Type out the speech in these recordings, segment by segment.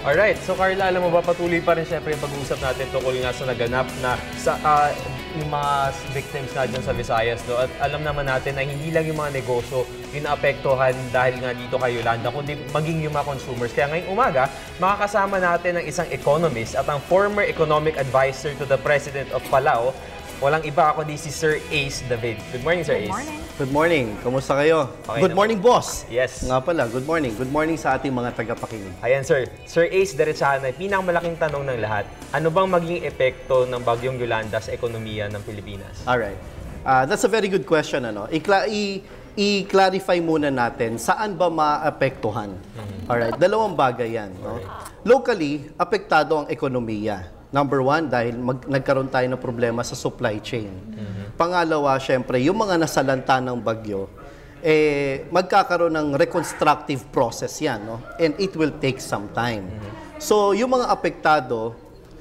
Alright, so Carla, alam mo ba, patuloy pa rin syempre yung pag-uusap natin tungkol nga sa naganap na yung mga victims na dyan sa Visayas. No? At alam naman natin na hindi lang yung mga negosyo yung naapektuhan dahil nga dito kay Yolanda, kundi maging yung mga consumers. Kaya ngayong umaga, makakasama natin ang isang economist at ang former economic advisor to the President of Palau. Walang iba ako di si Sir Ace David. Good morning, Sir Ace. Good morning. Good morning. Kamusta kayo? Okay Good morning, boss. Yes. Nga pala, good morning. Good morning sa ating mga tagapakinig. Ayan, sir. Sir Ace, diretsahan na, pinakamalaking tanong ng lahat, ano bang maging epekto ng Bagyong Yolanda sa ekonomiya ng Pilipinas? Alright. That's a very good question. Ano? I-clarify muna natin saan ba maapektuhan. Alright, dalawang bagay yan. No? Locally, apektado ang ekonomiya. Number one, dahil nagkaroon tayo ng problema sa supply chain. Pangalawa, syempre, yung mga nasalanta ng bagyo, magkakaroon ng reconstructive process yan. No? And it will take some time. So, yung mga apektado,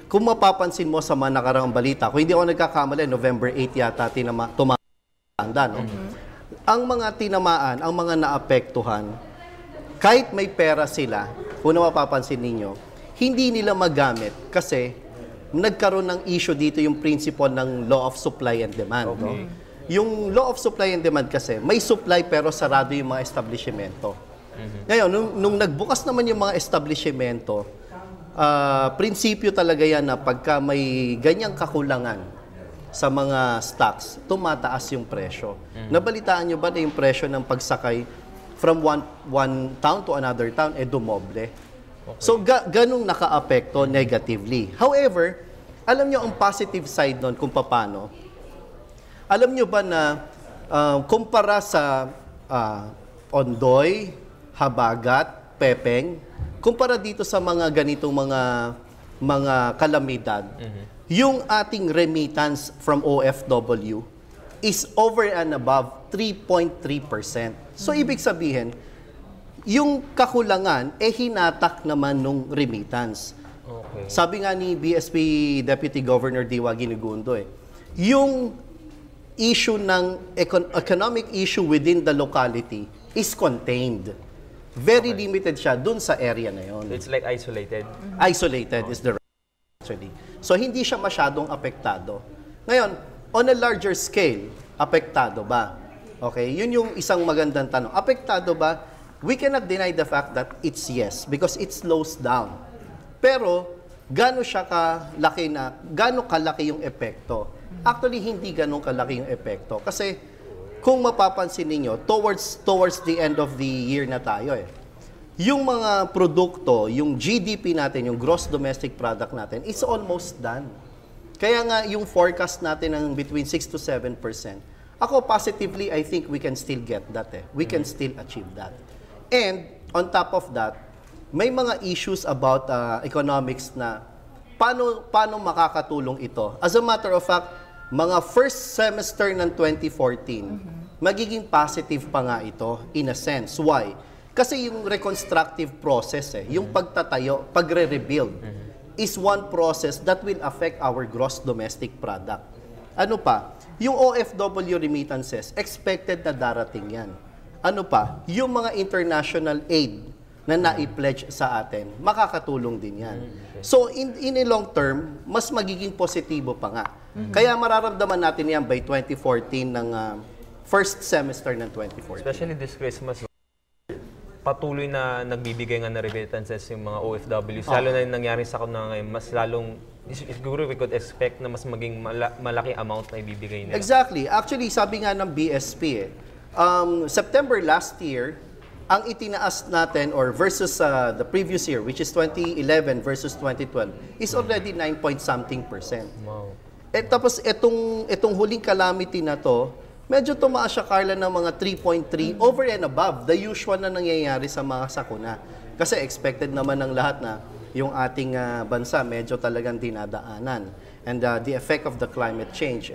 kung mapapansin mo sa mga nakaraang balita, kung hindi ako nagkakamali, November 8 yata tumanda, no? Ang mga tinamaan, ang mga naapektuhan, kahit may pera sila, kung mapapansin ninyo, hindi nila magamit kasi nagkaroon ng issue dito yung principle ng law of supply and demand. Okay. No? Yung law of supply and demand kasi, may supply pero sarado yung mga establishmento. Ngayon, nung nagbukas naman yung mga establishmento, prinsipyo talaga yan na pagka may ganyang kakulangan sa mga stocks, tumataas yung presyo. Nabalitaan nyo ba na yung presyo ng pagsakay from one town to another town, dumoble? Okay. So, ganong naka-apekto negatively. However, alam nyo ang positive side nun kung paano. Alam nyo ba na kumpara sa Ondoy, Habagat, Pepeng, kumpara dito sa mga ganitong mga kalamidad, yung ating remittance from OFW is over and above 3.3%. So, ibig sabihin, yung kakulangan, hinatak naman nung remittance. Okay. Sabi nga ni BSP Deputy Governor Diwa Ginigundo, yung issue ng economic issue within the locality is contained. Very limited siya dun sa area na yon. It's like isolated? Isolated is the right actually. So, hindi siya masyadong apektado. Ngayon, on a larger scale, apektado ba? Okay, yun yung isang magandang tanong. Apektado ba? We cannot deny the fact that it's yes, because it slows down. Pero, gaano kalaki yung epekto? Actually, hindi gaano kalaki yung epekto. Kasi, kung mapapansin ninyo, towards the end of the year na tayo yung mga produkto, yung GDP natin, yung gross domestic product natin, it's almost done. Kaya nga, yung forecast natin ng between 6 to 7%, ako positively, I think we can still get that. We can still achieve that. And, on top of that, may mga issues about economics na paano makakatulong ito. As a matter of fact, mga first semester ng 2014, magiging positive pa nga ito in a sense. Why? Kasi yung reconstructive process, yung pagtatayo, pagre-rebuild, is one process that will affect our gross domestic product. Ano pa? Yung OFW remittances, expected na darating yan. Ano pa? Yung mga international aid na nai-pledge sa atin, makakatulong din yan. So, in a long term, mas magiging positibo pa nga. Kaya mararamdaman natin yan by 2014 ng first semester ng 2014. Especially this Christmas, patuloy na nagbibigay nga na remittances yung mga OFWs. Lalo na yung nangyari sa kanila ngayon, mas lalong, siguro we could expect na mas maging malaki amount na ibibigay nila. Exactly. Actually, sabi nga ng BSP, September last year, ang itinaas natin or versus the previous year, which is 2011 versus 2012, is already 9-point-something%. Wow. Tapos itong huling calamity na to, medyo tumaas siya, Carla, ng mga 3.3 over and above the usual na nangyayari sa mga sakuna. Kasi expected naman ng lahat na yung ating bansa medyo talagang dinadaanan. And the effect of the climate change,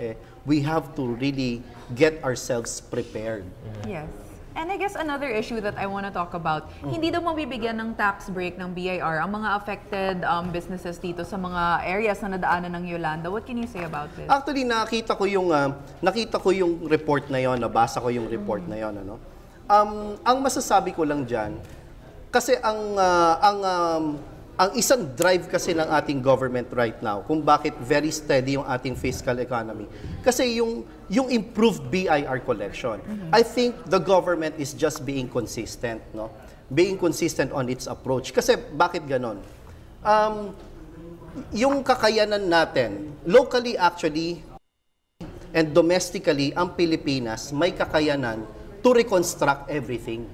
we have to really get ourselves prepared. Yes. And I guess another issue that I want to talk about, hindi daw mabibigyan ng tax break ng BIR ang mga affected businesses dito sa mga areas na nadaanan ng Yolanda. What can you say about this? Actually, nakita ko yung report na yon, nabasa ko yung report na yon, ano. Ang masasabi ko lang diyan, kasi ang ang isang drive kasi ng ating government right now, kung bakit very steady yung ating fiscal economy, kasi yung improved BIR collection. I think the government is just being consistent, no? Being consistent on its approach. Kasi bakit ganon? Yung kakayanan natin, locally actually, and domestically, ang Pilipinas may kakayanan to reconstruct everything.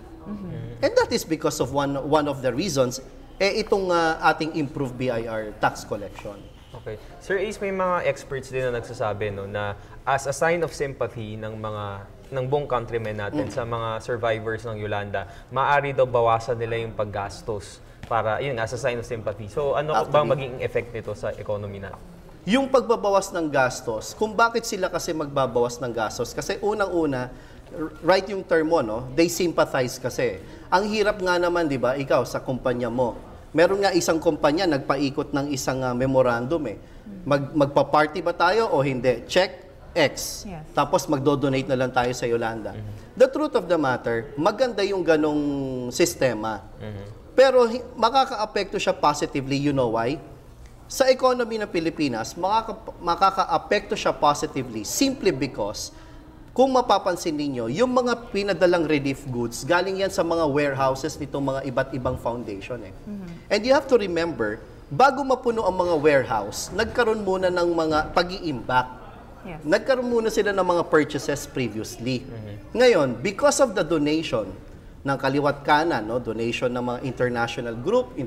And that is because of one of the reasons, itong ating improved BIR tax collection. Okay. Sir Ace, may mga experts din na nagsasabi no, na as a sign of sympathy ng buong countrymen natin sa mga survivors ng Yolanda, maaari daw bawasan nila yung paggastos para, yun, as a sign of sympathy. So ano bang magiging effect nito sa economy natin? Yung pagbabawas ng gastos, kung bakit sila kasi magbabawas ng gastos, kasi unang-una, right yung term mo, no? They sympathize kasi. Ang hirap nga naman, di ba, ikaw sa kumpanya mo, meron nga isang kumpanya nagpaikot ng isang memorandum eh. Magpa-party ba tayo o hindi? Check X. Yes. Tapos magdo-donate na lang tayo sa Yolanda. The truth of the matter, maganda yung ganong sistema. Pero makaka-apekto siya positively, you know why? Sa economy ng Pilipinas, makaka-apekto siya positively simply because kung mapapansin ninyo, yung mga pinadalang relief goods, galing yan sa mga warehouses nitong mga iba't ibang foundation. And you have to remember, bago mapuno ang mga warehouse, nagkaroon muna ng mga pag-iimbak. Yes. Nagkaroon muna sila ng mga purchases previously. Ngayon, because of the donation ng kaliwat kanan, no, donation ng mga international group,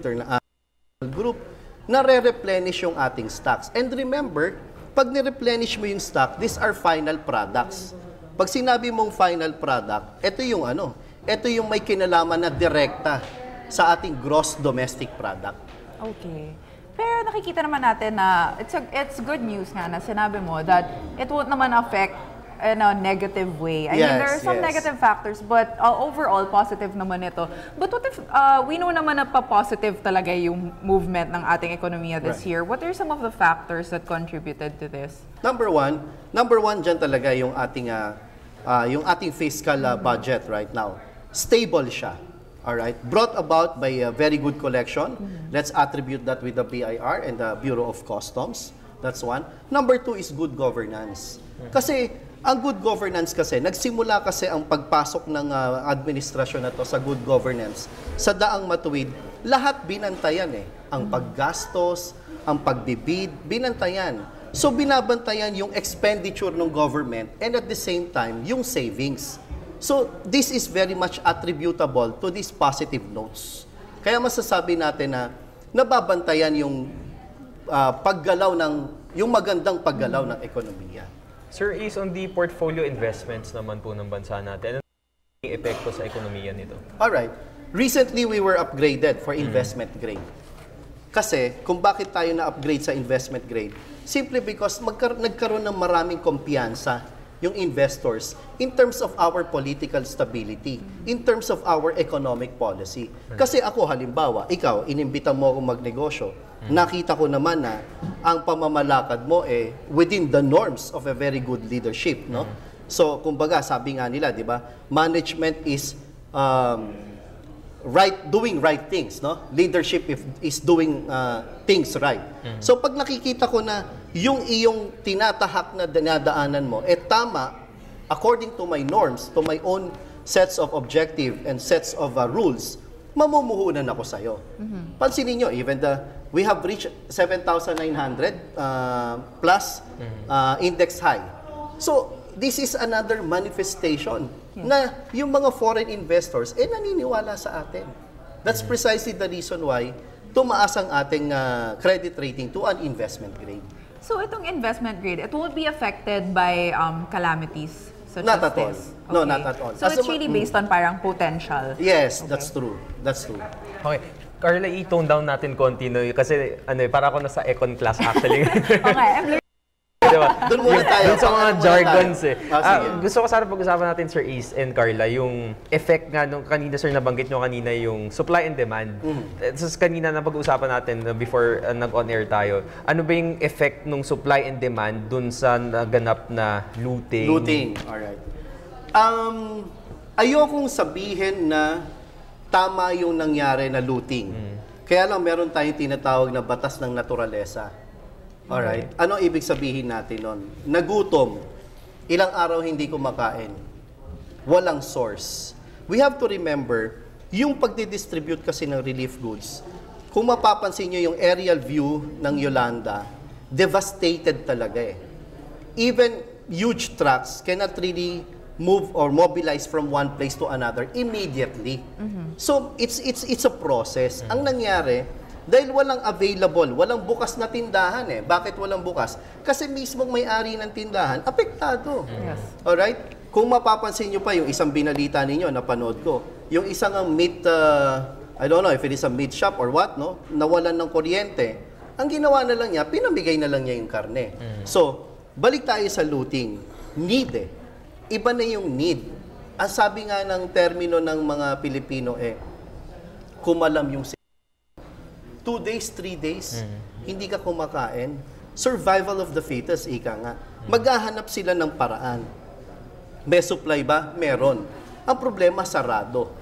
nare-replenish yung ating stocks. And remember, pag ni-replenish mo yung stock, these are final products. Pag sinabi mong final product, ito yung may kinalaman na direkta sa ating gross domestic product. Okay. Pero nakikita naman natin na it's good news nga na sinabi mo that it won't naman affect in a negative way. I mean, there are some negative factors, but overall, positive naman ito. But what if, we know naman na pa-positive talaga yung movement ng ating ekonomiya this year. What are some of the factors that contributed to this? Number one dyan talaga yung ating fiscal budget right now. Stable siya. Alright? Brought about by a very good collection. Let's attribute that with the BIR and the Bureau of Customs. That's one. Number two is good governance. Kasi, ang good governance kasi, nagsimula kasi ang pagpasok ng administrasyon na to sa good governance. Sa daang matuwid, lahat binantayan eh. Ang paggastos, ang pagbibid, binantayan. So binabantayan yung expenditure ng government and at the same time, yung savings. So this is very much attributable to these positive notes. Kaya masasabi natin na nababantayan yung yung magandang paggalaw ng ekonomiya. Sir Ace, on the portfolio investments naman po ng bansa natin, ano yung epekto sa ekonomiya nito? Alright. Recently, we were upgraded for investment grade. Kasi, kung bakit tayo na-upgrade sa investment grade, simply because nagkaroon ng maraming kumpiyansa yung investors in terms of our political stability, in terms of our economic policy. Kasi ako, halimbawa, ikaw, inimbita mo akong magnegosyo, nakita ko naman na ang pamamalakad mo within the norms of a very good leadership, no? So, kumbaga, sabi nga nila, di ba, management is doing right things, no? Leadership is doing things right. So, pag nakikita ko na yung iyong tinatahak na dinadaanan mo, tama, according to my norms, to my own sets of objective and sets of rules, mamumuhunan ako sa'yo. Pansinin nyo, even we have reached 7,900 plus index high. So, this is another manifestation na yung mga foreign investors naniniwala sa atin. That's precisely the reason why tumaas ang ating credit rating to an investment grade. So, itong investment grade, it won't be affected by calamities such Not as at all. this? No, not at all. So, it's really based on parang potential? Yes, that's true. That's true. Okay. Carla, i-tone down natin konti, no? Kasi para ako nasa econ class actually. Okay, I'm learning. Diba? Doon muna tayo. Doon sa mga jargons gusto ko sana pag-usapan natin, Sir Ace and Carla, yung effect nga nung kanina, Sir, nabanggit nyo kanina yung supply and demand. So, kanina na pag-usapan natin before nag-on-air tayo, ano ba yung effect nung supply and demand dun sa naganap na looting? Looting, alright. Ayokong sabihin na tama yung nangyari na looting. Kaya lang meron tayong tinatawag na batas ng naturalesa. Alright? Ano ibig sabihin natin nun? Nagutom, ilang araw hindi kumakain, walang source. We have to remember, yung pagdidistribute kasi ng relief goods, kung mapapansin nyo yung aerial view ng Yolanda, devastated talaga eh. Even huge trucks cannot really move or mobilize from one place to another immediately. So, it's a process. Ang nangyari, dahil walang available, walang bukas na tindahan eh. Bakit walang bukas? Kasi mismong may-ari ng tindahan, apektado. Yes. Alright? Kung mapapansin nyo pa yung isang binalita ninyo, napanood ko, yung isang meat, I don't know if it is a meat shop or what, no? Nawalan ng kuryente. Ang ginawa na lang niya, pinamigay na lang niya yung karne. So, balik tayo sa looting. Need eh. Iba na yung need. Ang sabi nga ng termino ng mga Pilipino kumalam yung 2 days, 3 days, hindi ka kumakain. Survival of the fittest, ika nga. Maghahanap sila ng paraan. May supply ba? Meron. Ang problema, sarado.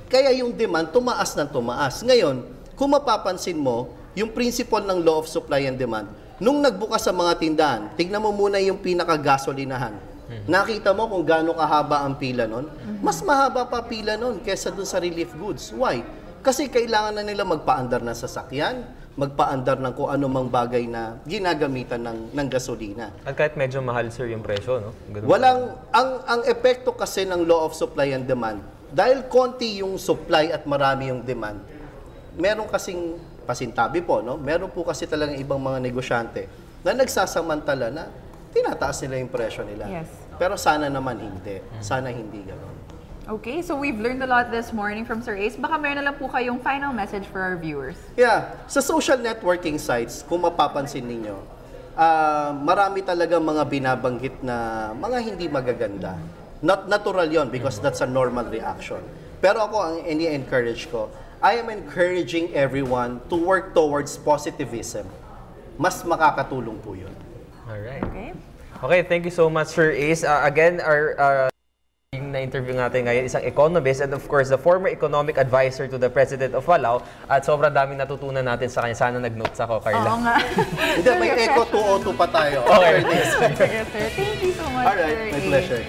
Kaya yung demand, tumaas ng tumaas. Ngayon, kung mapapansin mo, yung principle ng law of supply and demand, nung nagbukas sa mga tindahan, tignan mo muna yung pinaka-gasolinahan. Nakita mo kung gaano kahaba ang pila nun? Mas mahaba pa pila nun kesa dun sa relief goods. Why? Kasi kailangan na nila magpaandar ng sasakyan, magpaandar ng kung anumang bagay na ginagamitan ng gasolina. At kahit medyo mahal, sir, yung presyo, no? Ganun Ang epekto kasi ng law of supply and demand, dahil konti yung supply at marami yung demand, meron kasing pasintabi po, no? Meron po kasi talagang ibang mga negosyante na nagsasamantala na tinataas nila yung presyo nila. Yes. Pero sana naman hindi. Sana hindi gano'n. Okay, so we've learned a lot this morning from Sir Ace. Baka meron na lang po kayong final message for our viewers. Yeah. Sa social networking sites, kung mapapansin ninyo, marami talaga mga binabanggit na mga hindi magaganda. Not natural yon because that's a normal reaction. Pero ako, ang ini-encourage ko, I am encouraging everyone to work towards positivism. Mas makakatulong po yun. Alright. Okay. Okay, thank you so much, Sir Ace. Again, our yung na-interview natin ngayon, isang economist and of course, the former economic advisor to the President of Palau. At sobrang daming natutunan natin sa kanya. Sana nag-notes ako, Carla. Oo nga. Hindi, may Eco 202 pa tayo. Okay. Sige, sir. Thank you so much, Alright, Sir my Ace. pleasure.